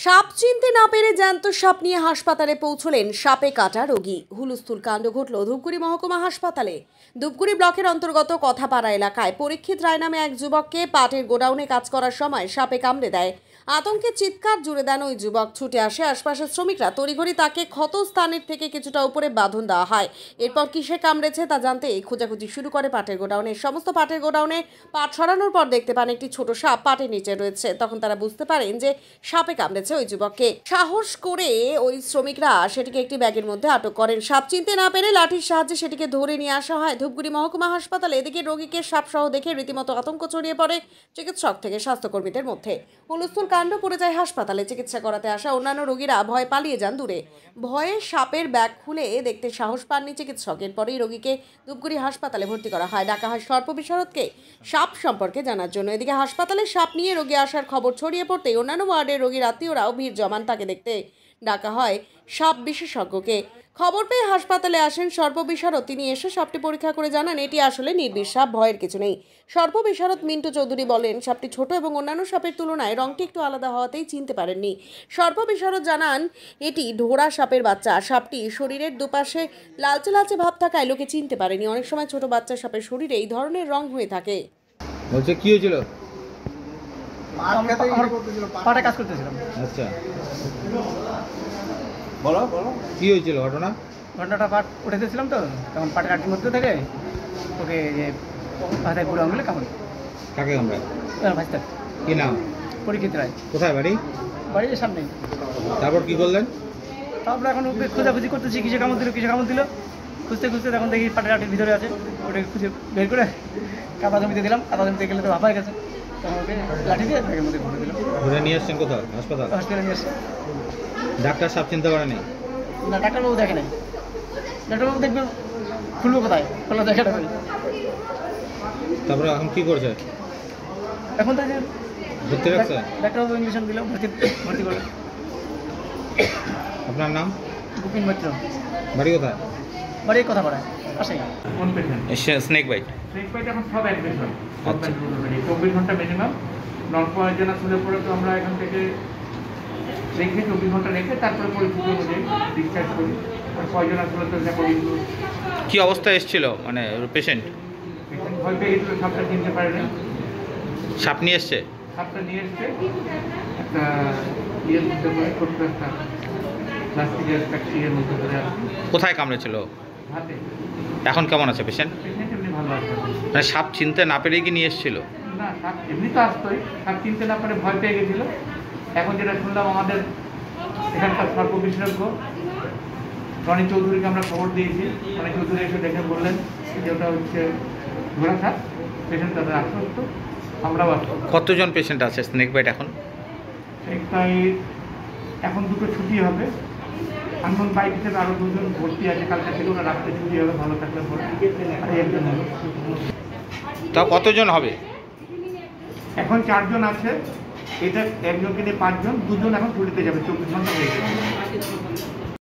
সাপ চিনতে না পেরে জ্যান্ত সাপ নিয়ে হাসপাতালে পৌঁছলেন সাপে কাটা রোগী। হুলস্থুল কাণ্ড ঘটল ধূপগুড়ি মহকুমা হাসপাতালে। ধূপগুড়ি ব্লকের অন্তর্গত কথাপাড়া এলাকায় পরীক্ষিত রায় নামে এক যুবককে পাটের গোডাউনে কাজ করার সময় সাপে কামড়ে দেয়। আতঙ্কে চিৎকার জুড়ে দেন ওই যুবক। ছুটে আসে আশপাশের শ্রমিকরা। তড়িঘড়ি তাকে ক্ষত স্থানের থেকে কিছুটা উপরে বাঁধন দেওয়া হয়। এরপর কিসে কামড়েছে তা জানতে খোঁজাখুঁজি শুরু করে পাটের গোডাউনে। সমস্ত পাটের গোডাউনে পাট সরানোর পর দেখতে পান একটি ছোট সাপ পাটের নিচে রয়েছে। তখন তারা বুঝতে পারেন যে সাপে কামড়েছে ওই যুবককে। সাহস করে ওই শ্রমিকরা সেটিকে একটি ব্যাগের মধ্যে আটক করেন। সাপ চিনতে না পেরে লাঠির সাহায্যে সেটিকে ধরে নিয়ে আসা হয় ধূপগুড়ি মহকুমা হাসপাতালে। এদিকে রোগীকে সাপসহ দেখে রীতিমতো আতঙ্ক ছড়িয়ে পড়ে চিকিৎসক থেকে স্বাস্থ্যকর্মীদের মধ্যে। হুলস্থুল কাণ্ড পড়ে যায় হাসপাতালে। চিকিৎসা করাতে আসা অন্যান্য রোগীরা ভয় পালিয়ে যান দূরে। ভয়ে সাপের ব্যাগ খুলে দেখতে সাহস পাননি চিকিৎসক। এরপরেই রোগীকে ধূপগুড়ি হাসপাতালে ভর্তি করা হয়। ডাকা হয় সর্প বিশারদকে সাপ সম্পর্কে জানার জন্য। এদিকে হাসপাতালে সাপ নিয়ে রোগী আসার খবর ছড়িয়ে পড়তেই অন্যান্য ওয়ার্ডের রোগীর আত্মীয়রাও ভিড় জমান তাকে দেখতে। ডাকা হয় সাপ বিশেষজ্ঞকে। খবর পেয়ে হাসপাতালে আসেন সর্প বিশারদ। তিনি এসে সাপটি পরীক্ষা করে জানান এটি আসলে নির্বিষ সাপ, ভয়ের কিছু নেই। সর্প বিশারদ মিন্টু চৌধুরী বলেন সাপটি ছোট এবং অন্যান্য সাপের তুলনায় রংটি একটু আলাদা হওয়াতেই চিনতে পারেননি। সর্প বিশারদ জানান এটি ঢোড়া সাপের বাচ্চা। সাপটি শরীরের দুপাশে লালচে লালচে ভাব থাকায় লোকে চিনতে পারেনি। অনেক সময় ছোট বাচ্চা সাপের শরীরে এই ধরনের রং হয়ে থাকে। বলছে কি হয়েছিল? পাটে কাজ করতেছিলাম। আচ্ছা, বলো কি হয়েছিল ঘটনাটা? পাট উঠেছিলাম তো, তখন পাটের কাঠির মধ্যে থেকে ওকে যে হাতে বুড়ো আঙুলে কামড়। কাকে কামড়ে? ভাইস্তা। কি নাম? পরীক্ষিত রায়। কোথায় বাড়ি? বাড়ির সামনে। তারপর কি করলেন? তারপরে এখন ওকে খোঁজাখুঁজি করতেছি, কিসে কামড় দিল। খুঁজতে তখন দেখি পাটের কাঠির ভিতরে আছে। ওটাকে খুঁজে বের করে কাদা জমিতে দিলাম। কাদা জমিতে গেলে তো ভাপায় গেছে, তখন ওকে লাঠি দিয়ে ব্যাগের মধ্যে ভরে দিলাম। ঘুরে নিয়ে আসছেন কোথাও? হসপিটালে নিয়ে আসছে। ডাক্তার সাপ চিনতে পারেনি? না, ডাক্তারবাবু দেখে নাই। ডাক্তারবাবু দেখবেন খুলবো কোথায়, খোলা দেখা যাবে। তারপরে এখন কি করছে? এখন তো ভর্তি রাখছে? ডাক্তারবাবু ইঞ্জেকশন দিলাম, ভর্তি করলাম। আপনার নাম? গোপিন মিত্র। বাড়ি কোথায়? বাড়ি কথা পাড়ায় আসে। কোন patient? Snake bite. Snake bite এখন সব অ্যাডমিশন। আচ্ছা, 24 ঘন্টা মিনিমাম। নন পয়জনাস হলে পরে তো আমরা এখান থেকে রেখে 24 ঘন্টা রেখে তারপরে পরিস্থিতি অনুযায়ী ডিসচার্জ করি। আর পয়জনাস হলে তো অ্যাকর্ডিং টু কি অবস্থায় এসেছিল মানে পেশেন্ট? পেশেন্ট ভয় পেয়ে গেছিল, সাপটা চিনতে পারেনি। সাপ নিয়ে এসছে? সাপটা নিয়ে এসছে একটা ইয়ের মধ্যে করে, ছোট্ট একটা প্লাস্টিকের একটা ইয়ের মধ্যে করে কোথায় কামড়েছিল? হাতে। এখন কেমন আছে পেশেন্ট? পেশেন্ট এমনি ভালো আছে। মানে সাপ চিনতে না পেরে কি নিয়ে এসেছিল? না, সাপ এমনি তো আসতোই, সাপ চিনতে না পারে ভয় পেয়ে গেছিল। এখন যেটা শুনলাম, আমাদের এখানকার সর্প বিশেষজ্ঞ রনি চৌধুরীকে আমরা খবর দিয়েছি। রনি চৌধুরী এসে দেখে বললেন যে ওটা হচ্ছে ঘোড়া সাপ। পেশেন্ট তাদের আশ্বস্ত, আমরাও আশ্বস্ত। কতজন পেশেন্ট আছে স্নেক বাইট এখন? একটাই এখন দুটো ছুটি হবে। আননোন বাইক হিসেবে আরও 2 জন ভর্তি আছে। কালকে থেকে ওরা রাত্রে ছুটি হবে, ভালো থাকলে পরে। আর একজন হবে। তাও কতজন হবে? এখন 4 জন আছে। এটা একজনকে নিয়ে 5 জন। 2 জন এখন ছুটিতে যাবে, 24 ঘন্টা হয়ে গেছে।